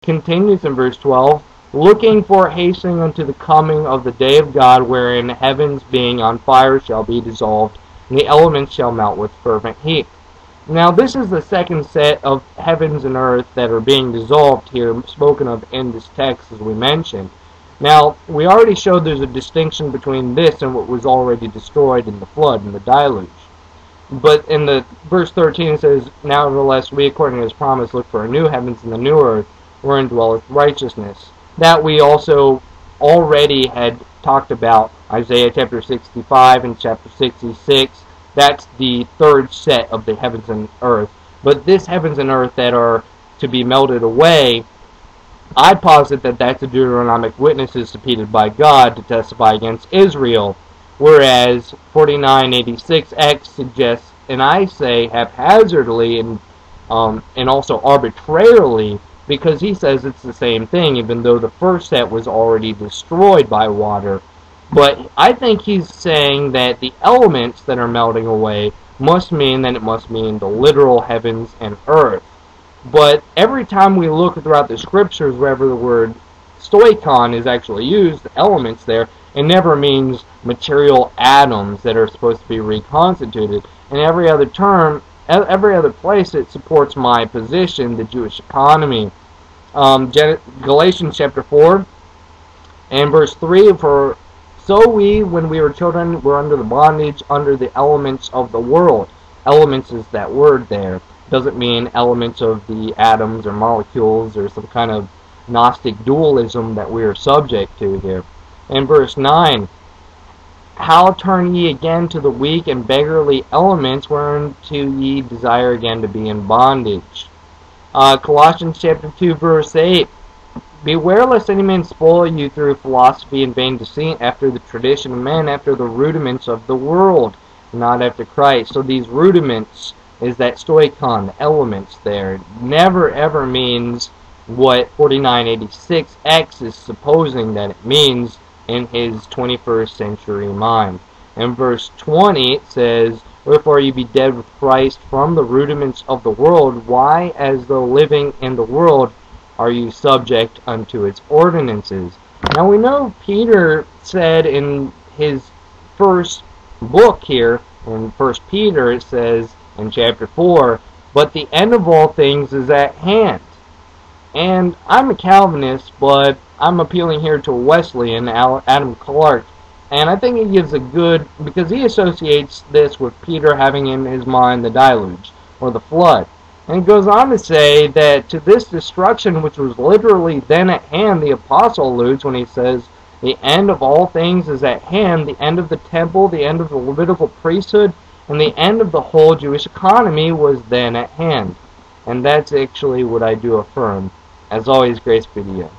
continues in verse 12, looking for hastening unto the coming of the day of God, wherein heavens being on fire shall be dissolved, and the elements shall melt with fervent heat. Now this is the second set of heavens and earth that are being dissolved here, spoken of in this text as we mentioned. Now, we already showed there's a distinction between this and what was already destroyed in the flood, in the deluge. But in the verse 13 it says, nevertheless we according to his promise look for a new heavens and a new earth, wherein dwelleth righteousness. That we also already had talked about, Isaiah chapter 65 and chapter 66. That's the third set of the heavens and earth. But this heavens and earth that are to be melted away, I posit that that's the Deuteronomic witnesses subpoenaed by God to testify against Israel, whereas 4986X suggests, and I say haphazardly and also arbitrarily, because he says it's the same thing, even though the first set was already destroyed by water. But I think he's saying that the elements that are melting away must mean that it must mean the literal heavens and earth. But every time we look throughout the scriptures, wherever the word stoikon is actually used, the elements there, it never means material atoms that are supposed to be reconstituted. And every other term, every other place, it supports my position, the Jewish economy. Galatians chapter 4 and verse 3, for so we, when we were children, were under the bondage, under the elements of the world. Elements is that word there. Doesn't mean elements of the atoms or molecules or some kind of Gnostic dualism that we are subject to here. In verse 9, how turn ye again to the weak and beggarly elements, whereunto ye desire again to be in bondage? Colossians chapter 2 verse 8, beware lest any man spoil you through philosophy and vain deceit, after the tradition of men, after the rudiments of the world, not after Christ. So these rudiments is that stoikon, the elements there. Never ever means what 4986X is supposing that it means in his 21st century mind. In verse 20 it says, wherefore ye be dead with Christ from the rudiments of the world, why as though living in the world are you subject unto its ordinances. Now we know Peter said in his first book here, in 1 Peter, it says in chapter 4, but the end of all things is at hand. And I'm a Calvinist, but I'm appealing here to a Wesleyan, Adam Clark, and I think he gives a good, because he associates this with Peter having in his mind the deluge, or the flood. And he goes on to say that to this destruction, which was literally then at hand, the apostle alludes when he says, the end of all things is at hand, the end of the temple, the end of the Levitical priesthood, and the end of the whole Jewish economy was then at hand. And that's actually what I do affirm. As always, grace be to you.